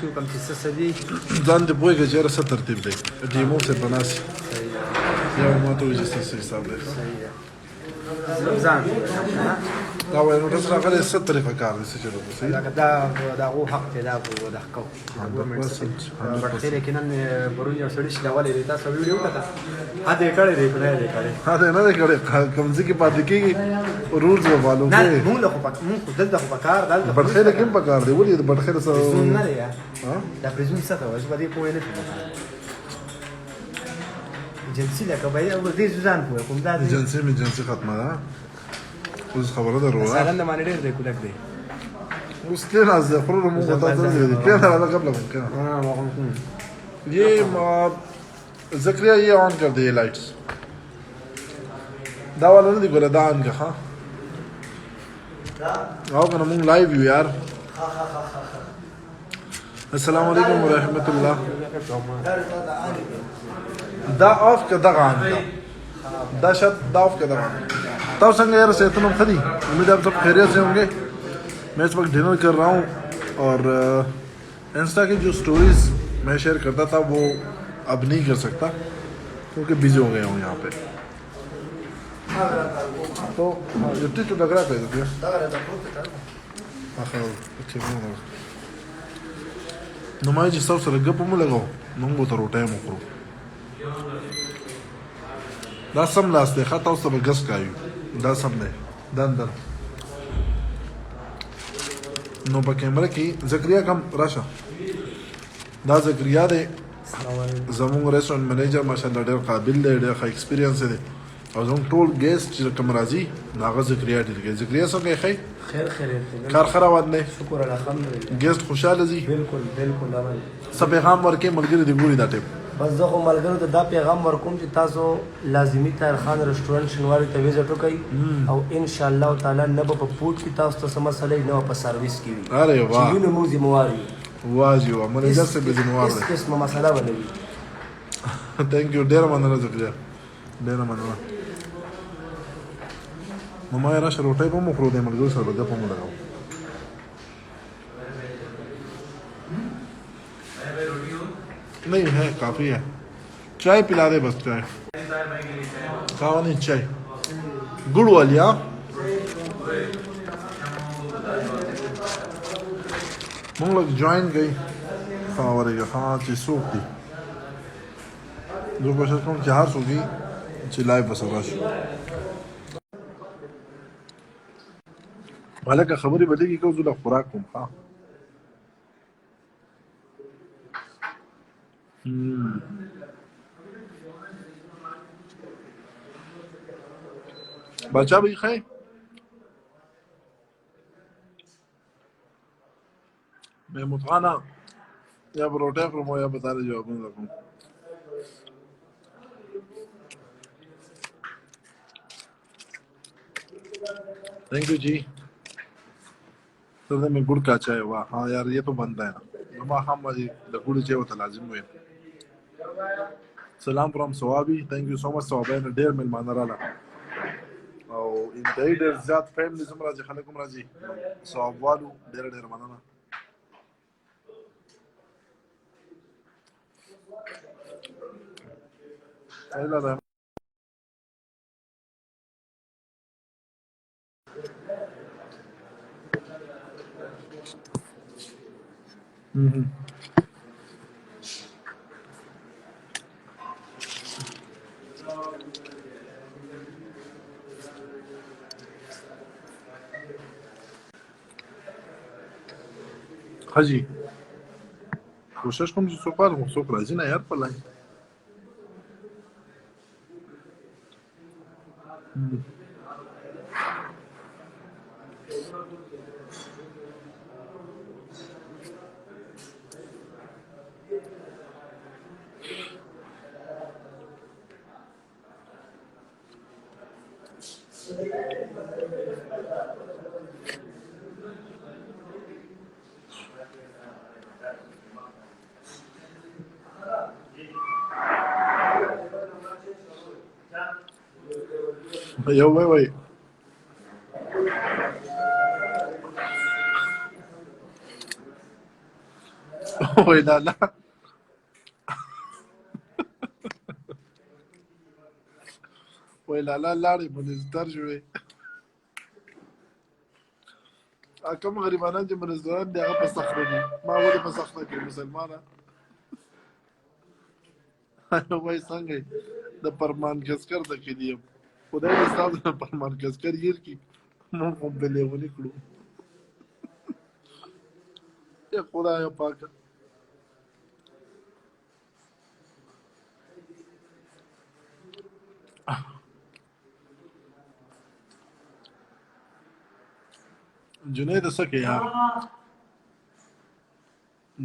کې وکړم چې څه دي ځان دې پوهېږه چې یاره څه ترتیب دی ډیمو صاحب به ناست یا به ما ته وایي چې څه حساب دی ځان دا وایي نو تاسو راغلی څه طریقه کار دی څه چلو به صحیح دا هغو حق دی دا د حقو بټخیر یقینا پرون یو سړي شلولی دی تاسو ویډیو وکړه هده یې کړی دی که نه یې کړی هده یې نه دی کړی کوم ځای کې پاتې کېږي رولز به فالو نه کوي مونږ خو دلته خو پکار دلته بټخیره کې هم پکار دی ولې د بټخیره سره پریزون نه دی دا پریزون څه ته وایي زه په دې پوه نه شم جنسي لکه به یې دې ځان پوه کوم دا جنسي مې جنسي ختمه ده اوس خبره ده روه سالن د باندې ډېر دی کلک دی اوس كده الزفرور مو بطاطا دي كده هذا قبل من كده ये ज़करिया ये ऑन कर दिए लाइट्स دا वाला नहीं दिखा دا ऑन का हाँ आओ करना मुंग लाइव व्यू यार अस्सलाम वालेकुम वरहमतुल्लाह دا ऑफ का دا ऑन का دا शट دا ऑफ का दा ऑन तब संग यार से इतना खरी उम्मीद है आप सब खैरियत से होंगे मैं इस वक्त डिनर कर रहा हूँ और इंस्टा की जो स्टोरीज मैं शेयर करता था वो अब नहीं कर सकता क्योंकि बिजी हो गया हूँ यहाँ पे तो युट्टी तो लग रहा था नुमाई जी सब सर गप में लगाओ नंग वो तो रोटा है मुकरो दा सम लास्ट देखा था उस सब गस का यू दा सम ने दन दन نو په کیمره کې ذکریا کم راشه دا ذکریا دی زموږ ریسټورانټ منیجر ماشاءالله ډېر قابل دی ډېر ښه ایکسپیرینس دی او زموږ ټول ګیسټ چې کوم راځي هغه ذکریا دی ذکریا څنګه ښه خیر کار خراب نه شکر الحمدلله ګیسټ خوشاله دي بالکل سب پیغام ورکې ملګری دی ګوري دا ټیم بس زه خو ملګرو ته دا پیغام ورکوم چې تاسو لازمي طاهر خان ریسټورانټ شنواري ته ویزټ وکړئ او ان شاء الله تعالی نه به په فوډ کې تاسو ته څه مسئله نه په سرویس کې وي اره واه چې موږ ذمہوار یو واجب منیجر سے به ذمہوار دی اس مسله ولوي थैंक यू ډیر مننه ذکریا ډیر مننه مما را شروټای په مخرو د ملګرو سره د په مو لګاو नहीं है काफी है चाय पिला दे बस चाय खावा नहीं चाय गुड़ वाली हाँ हम लोग ज्वाइन गई खावरेगा हाँ ची सूख दी जो कोशिश करूँ चार सूखी चिल्लाए बस राश भले का खबरी बदलेगी क्यों जुला खुराक तुम हाँ बच्चा भी खाए मैं मुतखाना या परोठे फ्रमो या बता रहे जवाब रखूं थैंक यू जी सर में गुड़ का चाय वाह हाँ यार ये तो बनता है ना नमा हम जी द गुड़ चाय वो तो लाजिम हुए सलाम from Swabi thank you so much Swabi ने ډېر ملمانه رااله او انتهایی ډېر زیات فیملی زموږ راځي خلک هم راځي سوابوالو ډېر مننه ایله हाजी कोशिश कोम چې څوک پاره څوک راځي نه یار په لاین Yo, wait. وای لالا وای لالا لاړې منځدر شوې کوم غریبانان چې منځدران دي هغه په صخره دي ما ولې په صخره کې مسلمانه وای څنګه د پرمان کسکر د کلی یم خدای دې ستاسو د پرمان کسکر ير کی موږ هم بلې ونی کړو یا خدای پاک جنید سکه یار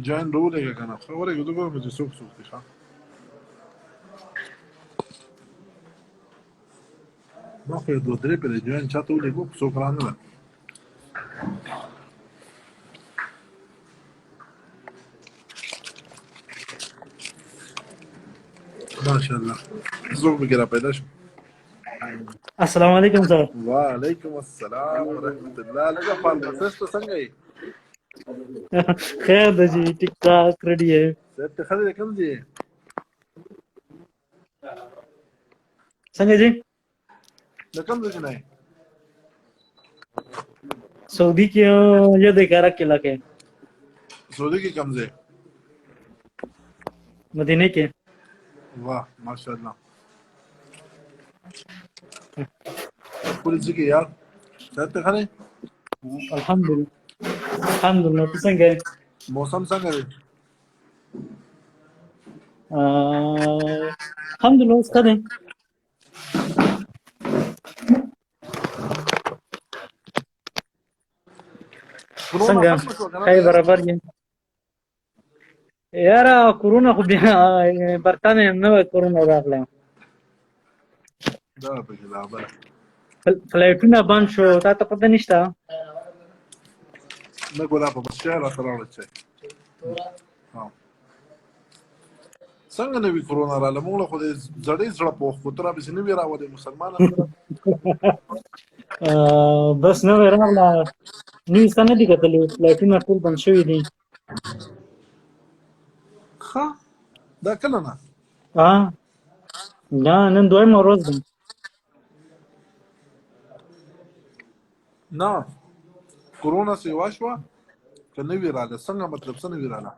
جان رولېږه که نه خبره کې دوګو چې څوک څوک دي ښه ما خو یې دوه درې پرې جوین چاته ولېږو څوک رانغله ماشاءالله څوک پکې را پیدا شو السلام علیکم سر. وعلیکم السلام ورحمت الله لږه فارماسسټ څنګه یې خیر ده جی ټیک ټاک ریډي ہے صاحب ته خلک کوم دي څنګه جی د کوم ځای نه سعودی کې یو د کارا کې لکه سعودي کې کوم ځای مدینه کې واه ماشاءالله پولیس کې یار صاحب ته خلک الحمدلله الحمدلله ته څنګه یې موسم څنګه دی الحمدلله اوس ښه دی څنګه ښه برابر یې یاره کورونا خو بیا برطانیه نوی کورونا راغلی دا پکې لا بل فلایټونه بند شو تا ته پته نشته نه ګولا په شهر راته راوړل شي څنګه نوی کرونا رااله موږ خو دې زړې زړه په خو تر به نه وی راوړې مسلمانانو بس نو راغله نیوز ته نه دي کتلې فلایټونه ټول بند شوي دي ښه دا کله نه نه نن دویمه ورځ ده نه کرونا سیوا شوه که نه وی رااله څنګه مطلب څه نه وی رااله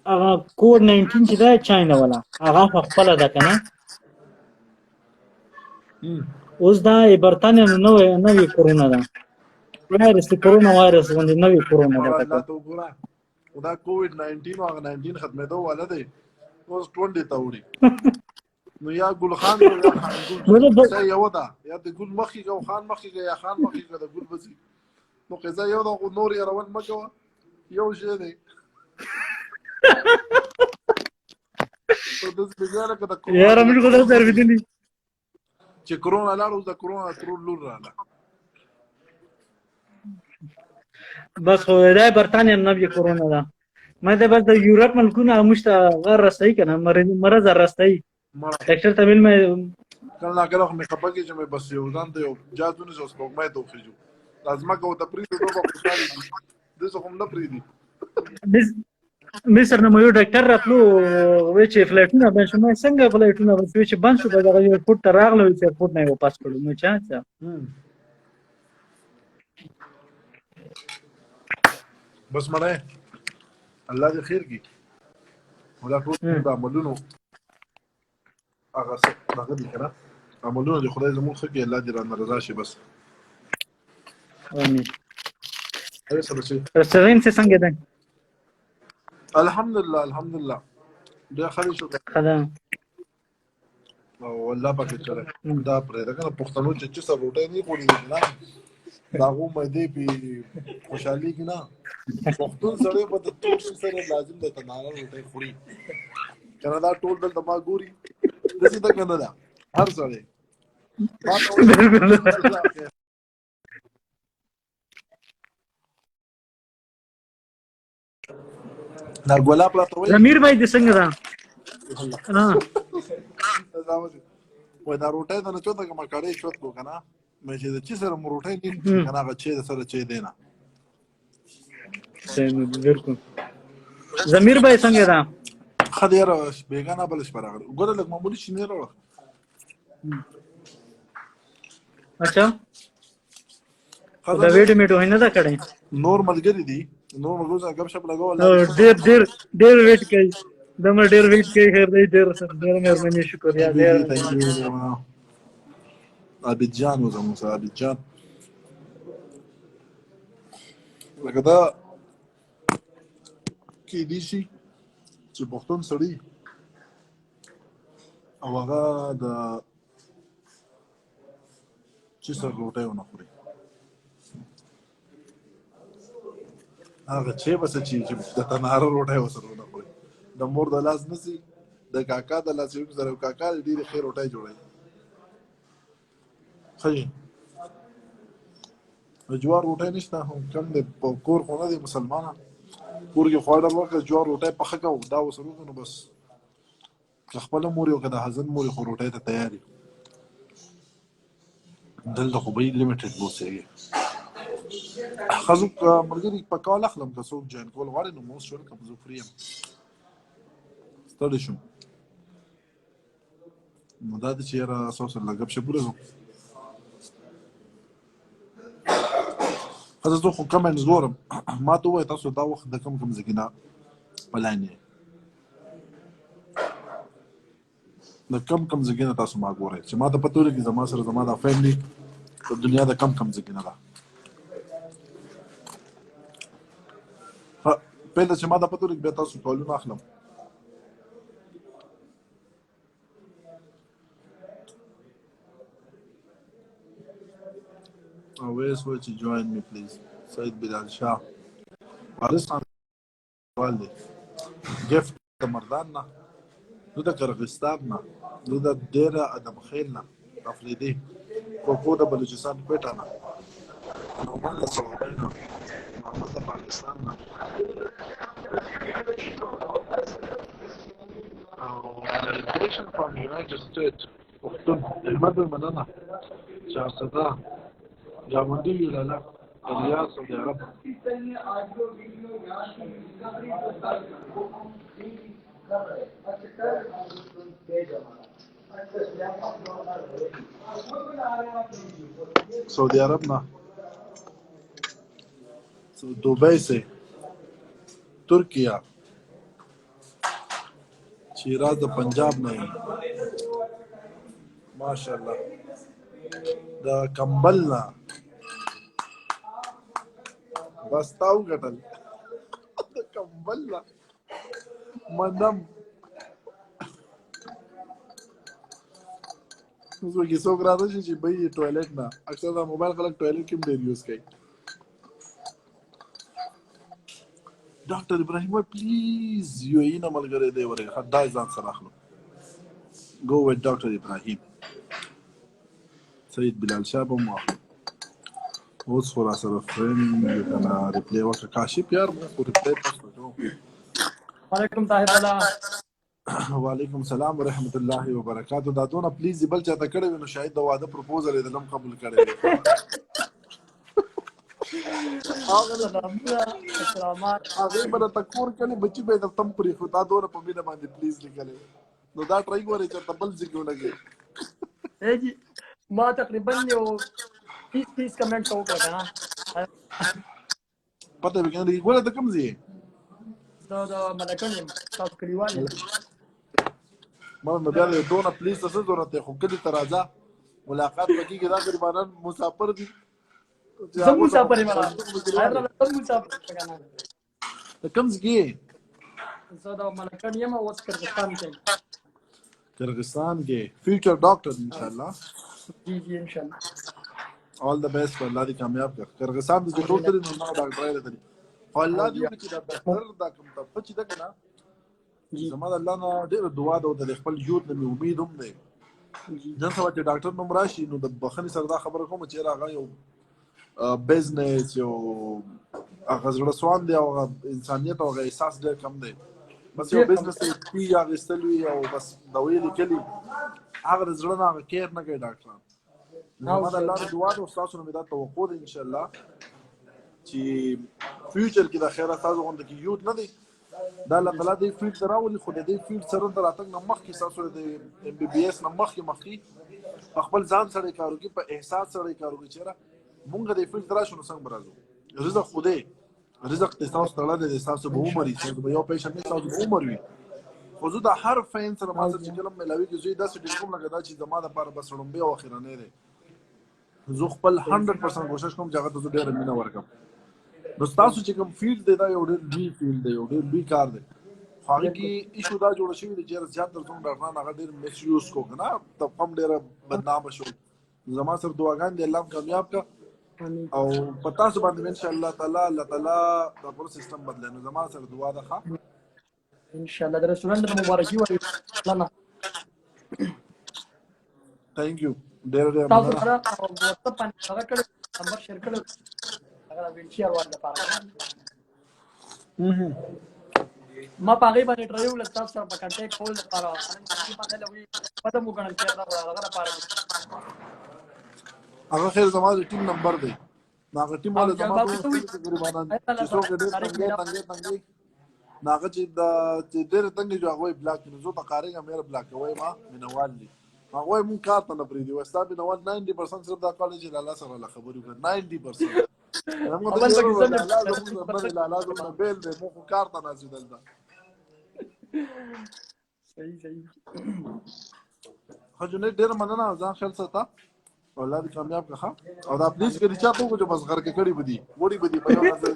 هغه کووډ 19 چې ده چاینا والا هغه خپله ده که نه اوس دا برطانیه نوې کرونا ده وایرس د کرونا وایرس غوندې نوې کرونا ده الله ته وګوره دا کووډ 19 هغه 19 ختمېدو والا دی اوس 20 ته وړي نو یا ګل خان یا خان ګل یو ده یا د ګل مخې او خان مخې یا خان مخې د ګل بزي نو قضا یو ده نور یې روان مکوه یو شی دی یاره موږ خو داسې اورېدلي چې کرونا لاړ اوس د کرونا تر لور راغله بس خو دا برطانیه نوې کرونا ده ما ته بس د یورپ ملکونه موږ ته غیر رسایي که نه مرض رسایي ډاکټر ته ویل مې کله ناکله خو مې خفه کېږي چې مې بس یو ځان ته یو جاز ونیسو سپوږمۍ ته وخېږو دا ځمکه ورته پرېږدو دوه به خوشحالې دي داسې خو هم نه پرېږدي مصر نه مو یو ډاکټر راتلو وایي چې فلایټونه بند شو ما څنګه فلایټونه بند شو چې بند شو به دغه ایرپورټ ته راغله وایي چې ایرپورټ نه یې واپس کړو نو چا بس مړی الله دې خیر کړي دا ټول د عملونو هغه څه دغه دي که نه عملونه دې خدای زموږ ښه کړي الله دې رانه رضا شي بس امین ایسه بچې رسټورینټ څنګه دی الحمدلله الحمدلله ډېر ښه دی شکر او الله پاک دې چلوي دا پرېږده که نه پښتنو چې څه روټۍ نه خوړي نه د هغو معدې پې خوشحالېږي نه پښتون سړی به د ټول شي سره لازم دی ته ناره روټۍ خوري که نه دا ټول دلته ما ګوري داسې ده که نه ده هر سړی دا ګلاب راته وایي امیر بھائی دې څنګه ده وای دا روټۍ ده نه چوته که ما کړی چوت کو که نه مې چې د چي سره مو روټۍ نه که نه هغه چای د سره چای دی نه صحیح نه دی بالکل ضمیر بھائی څنګه ده ښه دی یاره بېګانه بله شپه راغلی ګوره لږ معمولي چینی راوړه اچھا ښه دا ده ویډیو میټو نه دا کړی نور ملګري دي نور ملګرو سره ګپ شپ لګوه ډېر ویټ کوي دمر ډېر ویټ کوي خیر دی ډېر مهرباني شکریه ډېر عابد جان و زموږ سره عابد جان لکه دا کیدای شي چې پښتون سړي او هغه د چې سر روټۍ ونه خوري هغه چې بس چې د تناره روټۍ وسره ونه خوري د مور د لاس نسی د کاکا د لاس یو سره کاکا ډېرې ښې روټۍ جوړوي ښه د جوار روټۍ نشته هم کم دی په کور خو نه دی مسلمانه کور کې خواړه ورکړه جوار روټۍ پخه کوو دا ورسره وکړو نو بس که خپله مور یې او که د حزن مور یې خو روټۍ ته تیار یي دلته خو به یې لیمیټډ اوسېږي ښځو ملګري په کال اخلم که څوک جوین کول غواړي نو موس شول که زه فري یم ستړی شوم نو دا دی چې یاره ستاسو سره ګپ شپ ولګوم ښځه زه خو کمنټس ګورم ما ته ووایه تاسو دا وخت د کوم ځای کې نه په لاین یې د کم ځای کې نه تاسو ما ګورئ چې ما ته پته ولګي زما سره زما دا فیملي د دنیا د کم ځای کې نه ده پهله چې ما دا پته ولګي بیا تاسو کالونه اخلم always want to join me please سید بلال شاه افغانستان والي gift د مردان نه نو د قرغستان نه نو د ډیره ادم خیل نه تفریدي کوکو د بلوچستان کوټه نه نو مله سعودي نه محمد د پاکستان نه او delegation from United States پښتون احمد المننه شاهزاده جامندی لالا الیاس سعودي عرب सऊदी अरब ना दुबई से तुर्किया शिराज द पंजाब नहीं माशाल्लाह द कंबल ना बस ताऊ गटल द कंबल ना منم اوس وګي څوک راځي چې به یې ټوایلټ نه اکثر دا موبایل خلک ټوایلټ کې ډېر یوز کوي ډاکټر ابراهیم پلیز یو یې نه ملګری دی ورګه خدای ځان سره اخلو go with ډاکټر ابراهیم سید بلال شاه به مو اوس خو را سره فرند کنه ریپلی وکړه کاشف یار مو خو ریپلی تاسو وعلیکم طاهر الله وعلیکم السلام ورحمت الله وبرکاتہ دا دونه پلیز بل چاته کړی نو شاید د واده پروپوزل یې دلم قبول کړی هغه بل تکور کړي بچي به د تم پرې خو دا دونه په مینه باندې پلیز لیکلې نو دا ټرای غوړي چې تبل ځګو لګي جی ما تقریبا یو 30 کمنټ وکړه کنه پته وګورئ ګوره د کوم ځای دا ملکن تاسو کلیوال ما بیا له دونه پلیز تاسو ضرورت خو کله ترازه ملاقات وکړي دا غریبانان مسافر دي زه مسافر یم هر ډول مسافر کنه د کوم ځای زه دا ملکن یم او قرغستان کې فیوچر ډاکټر ان شاء الله جی ان شاء الله all the best for الله دې کامیاب کړ قرغستان دې ټول ترې نو ډاکټر راځي الله دې چې دا ډاکټر دا کوم ته پچې ده کنه زما الله نه ډېر دعا ده د خپل یوت نه امید هم ده نن سبا چې ډاکټر نوم راشي نو د بخني سره دا خبره کوم چې راغی یو بزنس یو هغه زړه سوان دی او انسانیت او احساس ډېر کم دی بس یو بزنس دی یا غستلوي او بس دا ویلي کلی هغه زړه نه کیر نه کوي ډاکټر نو ما د الله دعا ده او تاسو نه دا توقع ده ان شاء الله چې فیوچر کې د خیره تاسو غونډه کې یوت نه دی دا الله تعالی دې فیلډ ته راولي خو د دې فیلډ سره د راتګ نه مخکې تاسو د MBBS نه مخکې په خپل ځان سره کار وکړي په احساس سره کار وکړي چې مونږ د فیلډ ته راشو نو څنګه به راځو رزق خدای رزق تاسو تړلی دی تاسو به عمر وي تاسو به یو پیسه نه تاسو به عمر وي خو زه د هر فین سره ما سره چې کله ملاوي کې زه داسې ډېر کوم لکه دا چې زما دپاره بس لومبی او اخرنی دی زه خپل 100% کوشش کوم چې هغه ته زه ډېره مینه ورکړم نو ستاسو چې کوم فیلډ دی دا یو ډېر لوی فیلډ دی یو ډېر لوی کار دی خو هغې کې ایشو دا جوړه شوې ده چې یاره زیات درته هم ډاکټران هغه ډېر مس یوز کړو که نه طبقه هم ډېره بدنامه شو زما سره دعاګانې دي الله هم کامیاب کړه او په تاسو باندې ان شاء الله تعالی الله تعالی دا ټول سیستم بدلوي نو زما سره دعا ده ښه ان شاء الله د رسټورانټ د مبارکي وایي الله ثانک یو ډېر ډېر تاسو سره واتساپ باندې هغه کړه نمبر شیر کړو هغه ویلچیر ورته پاره ما پاغي باندې ډرایو ل تاسو سره په کانټیکټ کول لپاره چې باندې لوي پته مو غنل چې دا هغه لپاره هغه خیر زما د ټیم نمبر دی هغه ټیم ولا زما د غریبانان چې څوک ډېر تنګي ناغه چې د ډېر تنګي جو هغه بلاک نه زو تقاریږه مې بلاک وای ما منوال دي هغه مون کار ته نه پریدي وستا به نوال 90% صرف دا کالج لاله سره لا خبرو کوي 90% هغه د لازم بیل د مو کار ته نه ځدل دا صحیح خو جنې ډېر مننه ځان خیر ساته اولاد کامیاب کړه او دا پلیز کې رچا ته کو بس غر کې کړي بدی وړي بدی په یو نظر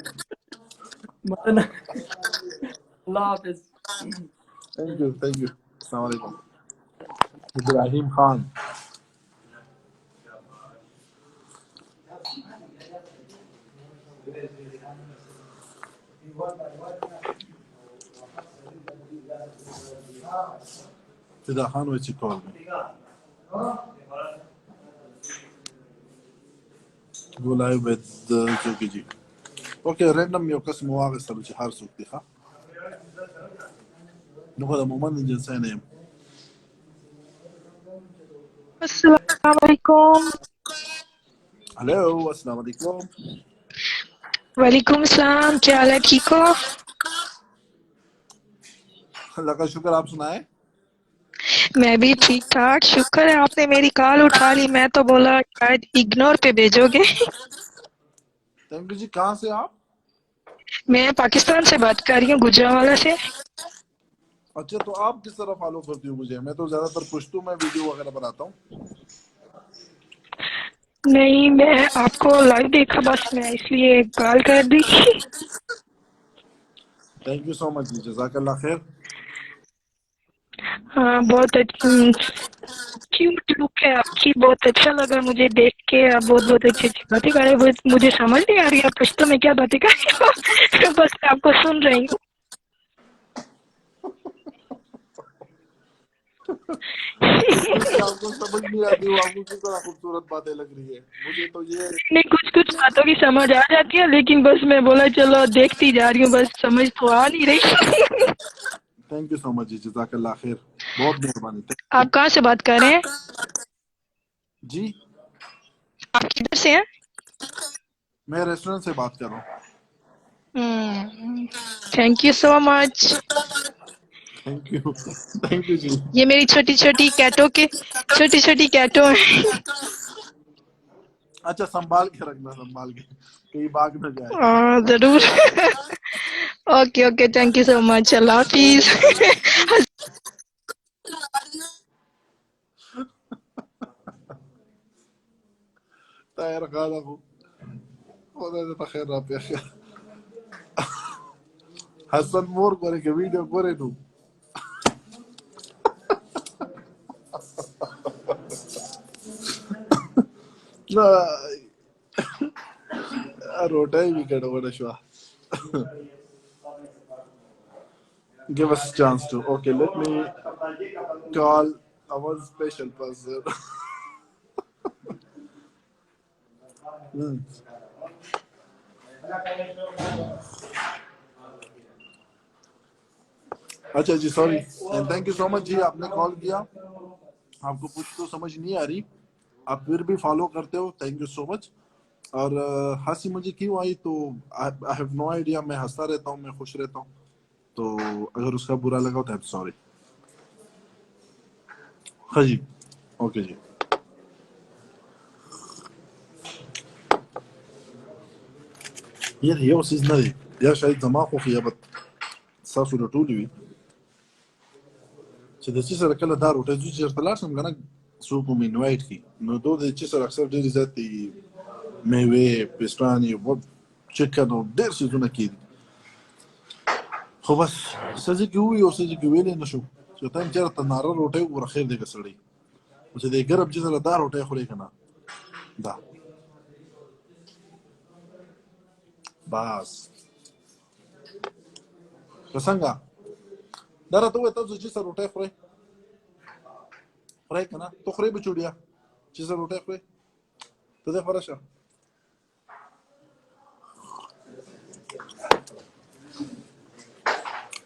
مننه الله حافظ ثانک یو السلام علیکم ابراهیم خان فدا خان وچی کول ګولای به د چوکي جی اوکې رینډم یو قسم واغ سره چې هر څوک دی ښه نو خو د مومن جنسای نه یم السلام علیکم हेलो अस्सलाम वालेकुम वालेकुम सलाम क्या हाल है ठीक हो अल्लाह का शुक्र आप सुनाए मैं भी ठीक ठाक शुक्र है आपने मेरी कॉल उठा ली मैं तो बोला शायद इग्नोर पे भेजोगे थैंक यू जी कहाँ से आप मैं पाकिस्तान से बात कर रही हूँ गुजरांवाला से अच्छा तो आप किस तरह फॉलो करती हो मुझे मैं तो ज्यादातर पुश्तू में वीडियो वगैरह बनाता हूँ नहीं मैं आपको लाइव देखा बस मैं इसलिए कॉल कर दी थैंक यू सो मच जी जज़ाकल्लाह खैर हाँ बहुत क्यूट लुक है आपकी बहुत अच्छा लगा मुझे देख के आप बहुत अच्छी अच्छी बातें कर रहे हो मुझे समझ नहीं आ रही आप पुश्तो में क्या बातें कर रहे हो बस आपको सुन रही हूँ आपको समझ नहीं आती वो आपको किस तरह खूबसूरत बातें लग रही है मुझे तो ये नहीं कुछ बातों की समझ आ जाती है लेकिन बस मैं बोला चलो देखती जा रही हूँ बस समझ तो आ नहीं रही थैंक यू सो मच जी जज़ाकल्लाह खैर बहुत मेहरबानी आप कहाँ से बात कर रहे हैं जी आप किधर से हैं मैं रेस्टोरेंट से बात कर रहा हूँ thank you so much thank you जी ये मेरी छोटी छोटी कैटो है अच्छा संभाल के रखना संभाल के कहीं भाग न जाए जरूर okay thank you so much अल्लाह हाफिज طاير غالبو ولا تخير رب يا اخي حسن مور gore ke video gore nu لا روټای وی ګډوډ شو give us a chance to okay let me call our special person अच्छा जी sorry and thank you so much जी आपने कॉल किया आपको कुछ तो समझ नहीं आ रही आप फिर भी फॉलो करते हो थैंक यू सो मच और हंसी मुझे क्यों आई तो आई हैव नो आइडिया। मैं हंसता रहता हूँ, मैं खुश रहता हूँ, तो अगर उसका बुरा लगा तो आई एम सॉरी। हाँ जी, ओके जी। यार यो सीजन دی یا شاید زما خو خیابت تاسو راټولې وي چې د چې سره کله دا روټه چې چېرته لاړ شم که نه څوک مې انوایټ کړي نو دو د چې سره اکثر ډېرې زیاتې میوې پېسټرانې چکن او ډېر څیزونه کېدي، خو بس ښځې کې ووي او ښځې کې ویلی نه شو چې ته هم چېرته ناره روټۍ وګوره خیر دی که سړی، چې د ګرم چې سره دا روټۍ خورې که نه دا بس که څنګه دا راته ووایه تاسو چې سره روټۍ خورئ خورئ که نه؟ تو خورئ بچوړیا چې سره روټۍ خورئ ته دې خوره شه.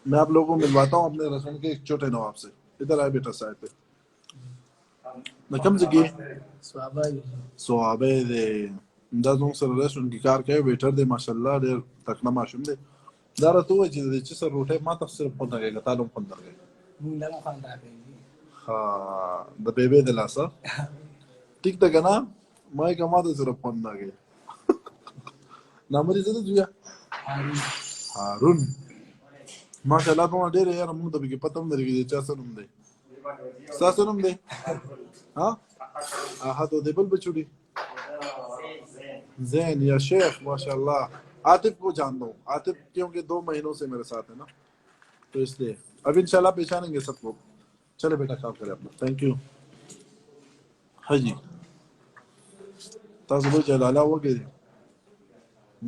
मैं आप लोगों को मिलवाता हूँ अपने रेस्टोरेंट के एक छोटे नवाब से। इधर आए बेटा साइड पे मैं कम जगह स्वाबे दे دا زموږ سره रेस्टोरेंट کې کار کوي ویټر دی ماشاءالله ډېر تکړه ماشوم دی دا راته ووایي چې د چې سره روټۍ ما ته صرف خوند راکوي که تا له هم خوند راکوي ها د بیبې د لاسه ټیک ده که نه ما یې که ما ته صرف خوند راکوي نامه دې څه ده زویه هارون ماشاءالله ته ډېر یاره موږ ته پکې پته هم لري چې چا څه نوم دی ستا څه نوم دی ها احد دی بل بچوړي زین یا شیخ माशाल्लाह आतिफ को जानता हूँ आतिफ क्योंकि 2 महीनों से मेरे साथ है ना तो इसलिए अब इंशाल्लाह पहचानेंगे सब लोग। चले बेटा काम करें अपना थैंक यू। हाँ जी ताज़ लोग जलाला हो गए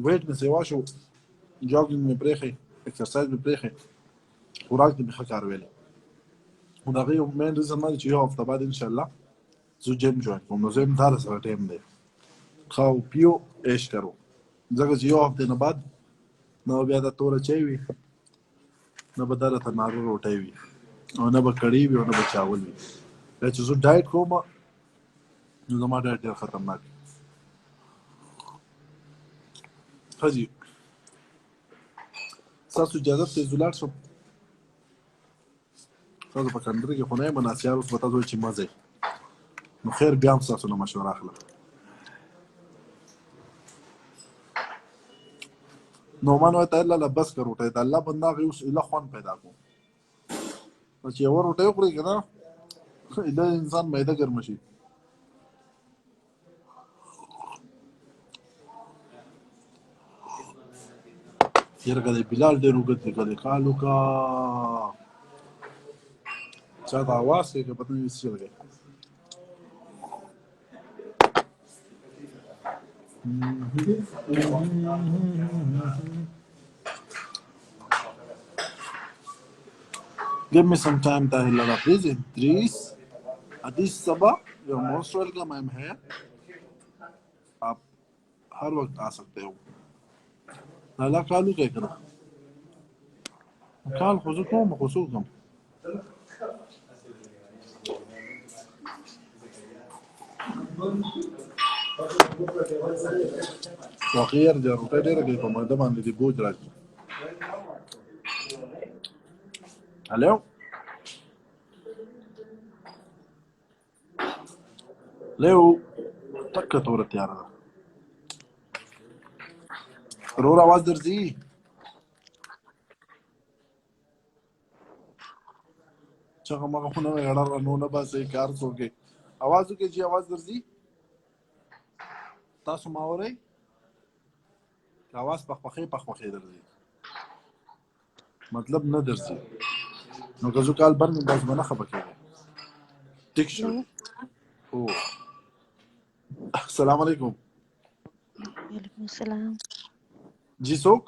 वेट में सेवा शो जॉगिंग में ब्रेक है एक्सरसाइज में ब्रेक है खुराक में खकार वेले ودغه یو مین ریزن ما چې یو هفته بعد انشاءالله زه جیم جوین کوم نو زه هم دا سره ټایم دی खाओ पियो ऐश करो ځکه چې یو هفته نه بعد نو بیا د توره چای وي نه به دره ته نارو روټۍ وي او نه به کړي وي او نه به چاول وي بیا چې زه ډایټ کوم نو زما ډایټ ډېر خطرناک ښه جي ستاسو اجازت دی زه لاړ شم تاسو په کندره کې خو نه یم ناسیار اوس به تاسو وایي چې مه ځئ نو خیر بیا هم ستاسو نه مشوره اخلم نومان وایي ته الله بس که روټۍ د الله بنده هغې اوس ایله خوند پیدا کړو چې یوه روټۍ وخوري که نه ایله انسان معده ګرمه شي یاره که دی بلال ډېر اوږد دی که دی کال وکړه چا ته اواز کوي که پته نه وي څه چل دی Give me some time, Tahila, please. Idris, Addis Sabah, you're most welcome. I'm here. आप हर वक्त आ सकते हो। नाला कालू क्या करा? काल खुशुकों में खुशुकम। واقعير جارو تدير كيف ما دمان اللي بوج راج الو لو تک تور تیار ده رور आवाज درځي څنګه ما خو نه غړار نو نه باسي کار څوګي आवाज کې چې आवाज درځي تاسو ما اورئ आवाज پخپخې درځي مطلب نه درځي نو که زه کال بر مې باز نه خبر کېږي ټیک شو او السلام علیکم وعلیکم السلام جی څوک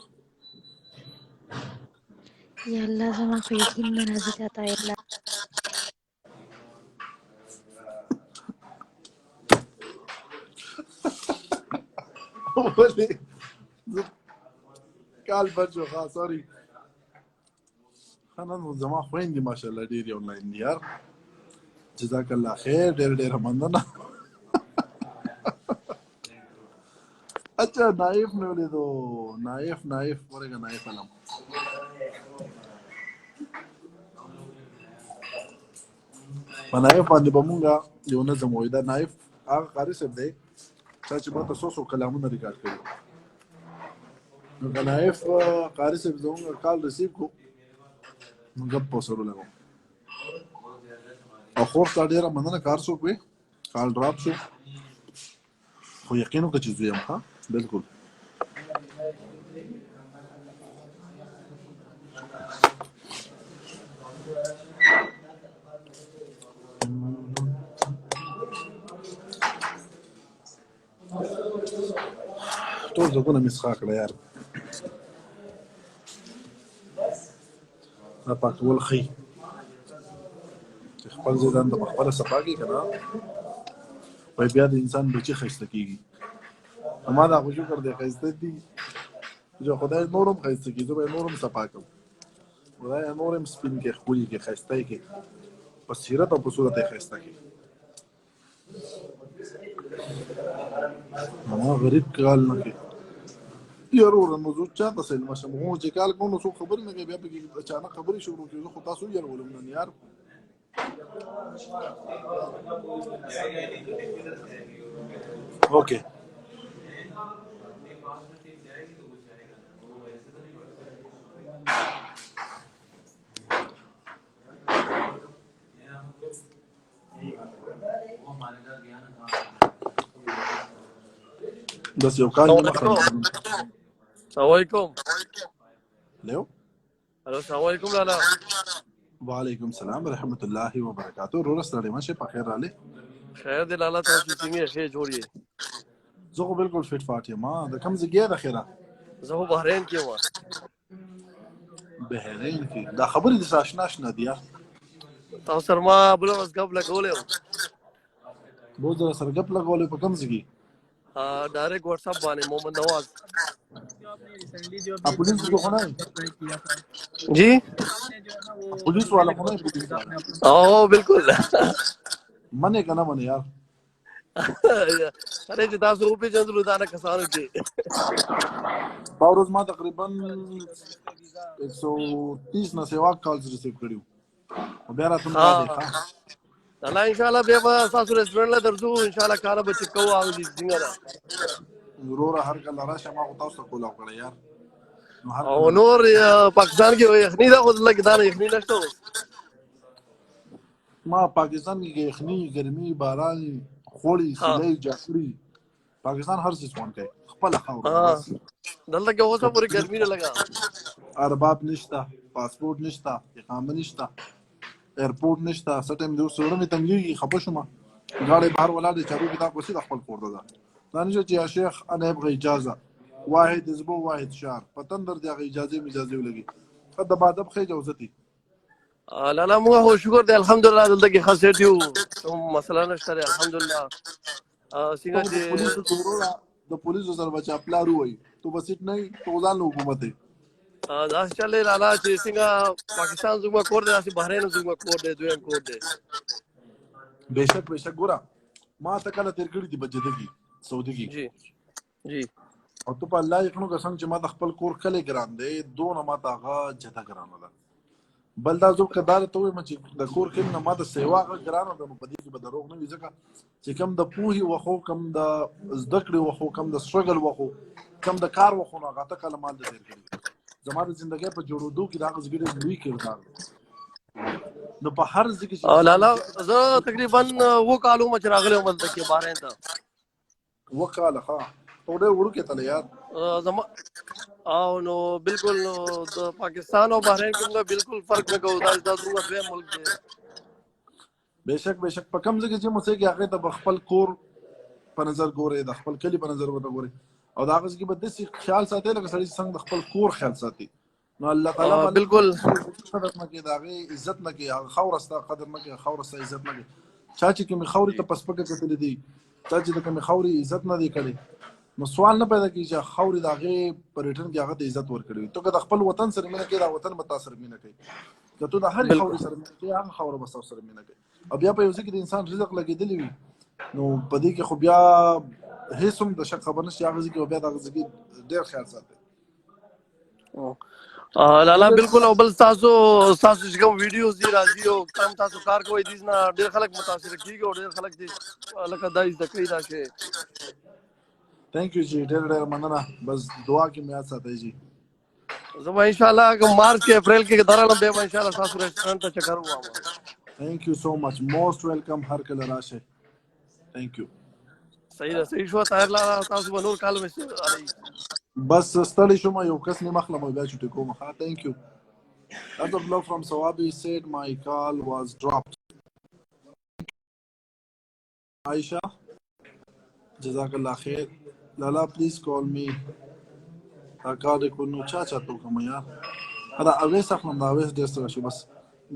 یا الله زما خو یقین نه راځي تا ته الله ولې کال بر شو ښه سوري ښه نن زما خویندې ماشاءالله ډېرې آنلاین دي یار جزاک الله خیر ډېره مننه اچھا نائف مې ولیدو نائف ورګه نائف علم په نائف باندې به مونږه یو نظم وایي دا نائف هغه قاري صاحب دی چې ما ته څو کلامونه ریکارډ کړي نو که نائف قاري صاحب زمونږ کال ریسیو کو ګپ په سره لګو او خور تا ډېره مننه کار څوک وي کال ډراپ شو خو یقین وکړه چې زه یم ها بالکل ټول ځګونه مې څښا کړه یار دا پاکول ښي چې خپل ځان د خپله صفا کړي که نه وایي بیا د انسان بچي ښایسته کېږي ما دا خو شکر دی ښایسته دي چې خدای نور هم ښایسته کړي زه به یې نور هم صفا کړم خدای یې نور هم سپین کړي ښکلي کړي ښایسته یې کړي په سیرت او په صورت یې ښایسته کړي ما غریب کال نه کوي یاره وروره نو زه چاته سلمه شم خو چې کال کوم نو څوک خبرې نه کوي بیا پکې اچانک خبرې شروع کړي زه خو تاسو ویرولم نن یار اوکې بس یو کال السلام علیکم لیو الو السلام علیکم لالا وعلیکم السلام ورحمۃ اللہ وبرکاتہ وروره ستړی مه شې په خیر راغلی خیر دی لالا تاسو څنګه ښه جوړ یې زه خو بالکل فټ فاټ یم د کوم ځای ګیا د خیره زه خو بحرین کې وم بحرین کې دا خبرې داسې اشنا اشنا دي تاسو سره ما بله ورځ ګپ لګولی وم بہت زره سره ګپ لګولی په کوم ځای کې ډایرکټ واتساپ باندې محمد نواز पुलिस को होना है जी पुलिस वाला होना है पुलिस वाला बिल्कुल मने का ना मने यार अरे जिता सौ रुपये चंद रुदाना कसानों के पावरोज मां तकरीबन 130 ना सेवा कॉल्स रिसीव करी हूं बेरा तुम का देखा अल्लाह इंशाल्लाह बेवा सासु रेस्टोरेंट ला दरजो इंशाल्लाह काला बच्चे को आउ दी सिंगला ضرور هر کله راشه ما خو تاسو کولا کړی یار او نور پاکستان کې یخني دا خو لګی دا یخني نشته ما پاکستان کې یخني ګرمي باران خوړی سلی جعفری پاکستان هر څه سون کوي خپل خاور دلته کې اوسه پوری ګرمي نه لگا ارباب نشتا پاسپورت نشتا اقامه نشتا ایرپورټ نشتا سټیم دو سره می تنګي خپشم غاړي بهر ولاړ چارو کې دا کوسي خپل کور ده دانش چې یا شیخ انا ابغى اجازه واحد اسبوع واحد شهر پتندر دی اجازه ولګي قد بعد اب خې جوزتي لا لا مو هو شکر دی الحمدلله دلته کې خاصه دیو مسله نشته الحمدلله څنګه چې د پولیسو سره بچا پلارو وي تو بسیټ نه تو ځان حکومت دی دا چلے لالا چې څنګه پاکستان زما کور دی چې بحرین زما کور دی دویم کور دی बेशक ګورا ما ته کله تیر کړی دی بجدګي سعودي کې جی جی او ته په الله یقینو قسم چې ما د خپل کور کله ګران دی دونه ما ته هغه جدا ګران ده بل دا زو کدار ته وي چې د کور کې نه ما د سیوا ګران ده په دې کې به دروغ نه وي ځکه چې کم د پوهي وخو کم د زدکړې وخو کم د سټرګل وخو کم د کار وخو نه غته کله مال دې تیر کړی زما د ژوندۍ په جوړېدو کې دا غزګړې لوی کردار نو په هر ځکه چې لالا زه تقریبا و کالو مچ راغله مدد کې بارے ته وکاله ها ټوډه وړو کې تل یار زما او نو بالکل نو د پاکستان او بحرین کې موږ بالکل فرق نه کوو دا دوه دوه ملک دي बेशक په کوم ځای کې مو څه کې هغه د خپل کور په نظر ګوري د خپل کلی په نظر وته ګوري او دا غږ کې به د خیال ساتي لکه سړی څنګه د خپل کور خیال ساتي نو الله تعالی بالکل قدر نه کې دا غي عزت نه کې خورستا قدر نه کې خورستا عزت نه کې چا چې کوم خوري ته پسپکه کتل دي چا چې کوم خوري عزت نه دی کړی نو سوال نه پیدا کیږي چې خوري دا غي پر ریټرن کې هغه ته عزت ورکړي ته که د خپل وطن سره مینه کې دا وطن متاثر مینه کوي که ته د هر خوري سره مینه کې هغه خوره بس سره مینه کوي او بیا په یو ځکه د انسان رزق لګیدلی وي نو په دې کې خو بیا هیڅ هم د شک خبر نشي هغه ځکه بیا د هغه ځکه ډېر خیال ساتي. لالا بالکل. او بل تاسو چې کوم ویډیوز دي راځي او کم تاسو کار کوئ دي نه ډېر خلک متاثر کیږي او ډېر خلک دي لکه دا زده کوي دا شی. थैंक यू जी ډېر مننه. بس دعا کې مې یاد ساتئ جی. زه به ان شاء الله که مارچ کې اپریل کې درالم بیا به ان شاء الله تاسو ریسټورانټ ته چکر ووهم. Thank you so much موست ویلکم هر کله راشه. Thank you. صحیح ده صحیح شو طاهر لالا تاسو به نور کال مې علي بس ستړی شوم یو کس نه مخلم بیا چټي کوم. ها thank you. As of love from Sawabi said my call was dropped. Aisha Jazakallah khair. Lala please call me. Akade kunu cha to kam yaar. Hada always afnam da always destra shu bas.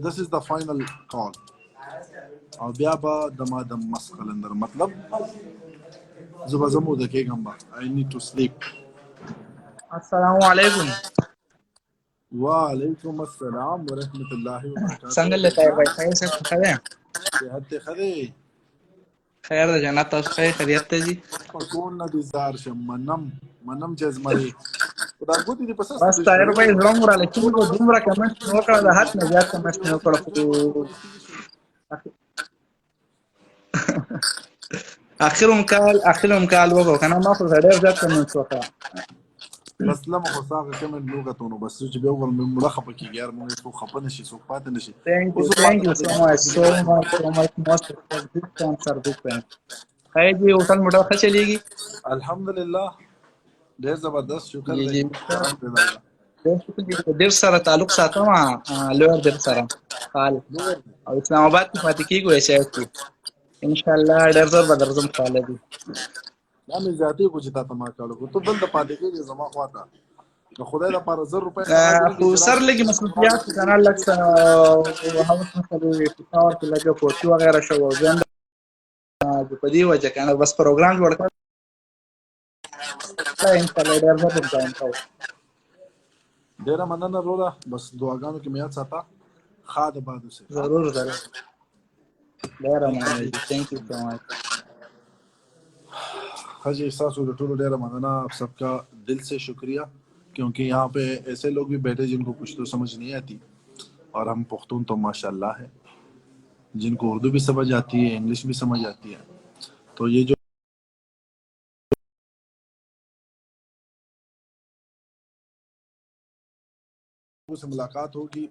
This is the final call. او بیا به دمادم مسخل اندر مطلب زبا زمو د کېږم با. I need to sleep. السلام علیکم. وعلیکم السلام ورحمۃ اللہ وبرکاتہ. څنګه له خیر بھائی خیر صاحب ښه دی؟ صحت ته ښه دی؟ خیر د جنت تاسو ښه خیریت ته جي؟ په کون نه دي زار شم منم چې زمري خدا ګوتې دې په سر بس طاهر بھائی زړه مو راله چې دومره کمنټ مې وکړه د حد نه زیات کمنټ مې وکړه خو اخرهم کال وکړو که نه ما خو ډېر زیات کمنټ وکړه. بس لمه خو ساغه کمنټ نو کتو نو بس چې بیا وګورم مې مړه خپه کېږي یار مونږ څوک خپه نشي څوک پاتې نشي. Thank you so much most big fan sir big fan. خیر جی ہوٹل موٹل ښه چلیږي؟ الحمدلله ډېر زبردست شکر جی دی. ډېر سره تعلق ساتم لویر ډېر سره فعال او اسلام آباد کې پاتې کېږو ایچ کې انشاءالله ډېر زر به درځم فعاله دي. دا مې زیاتې کو چې تا ته ما کاړو ته دلته پاتې کېږې زما خواته د خدای لپاره 1000 روپۍ خو سر لږې مصروفیات که نه لږ څه هوس مثلا پېښور کې لږه فوټي وغیره شو او بیا په دې وجه که نه بس پروګرام جوړ کړ انشاءالله ډېر زر امتحان کوو. ډېره مننه وروره. بس دعاګانو کې مې یاد ساته. ښه د باد اوسې. ضرور ډېره مننه جی. تھینک یو سو مچ. हाजी सासू टूर डेरा मंगना आप सबका दिल से शुक्रिया क्योंकि यहाँ पे ऐसे लोग भी बैठे जिनको कुछ तो समझ नहीं आती और हम पुख्तून तो माशाल्लाह है जिनको उर्दू भी समझ आती है इंग्लिश भी समझ आती है. तो ये जो से मुलाकात होगी.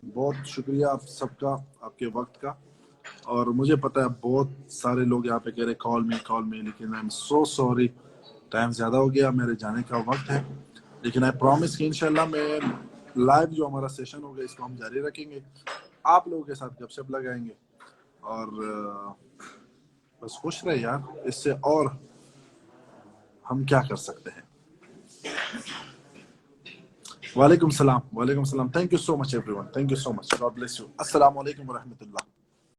बहुत शुक्रिया आप सबका आपके वक्त का. और मुझे पता है बहुत सारे लोग यहाँ पे कह रहे कॉल में लेकिन I am so sorry time ज़्यादा हो गया मेरे जाने का वक्त है. लेकिन आई प्रॉमिस कि इंशाल्लाह मैं लाइव जो हमारा सेशन होगा इसको हम जारी रखेंगे. आप लोगों के साथ गपशप लगाएंगे और बस खुश रहे यार. इससे और हम क्या कर सकते हैं. वालेकुम सलाम. Thank you so much everyone. Thank you so much. God bless you. अस्सलाम वालेकुम व रहमतुल्लाह.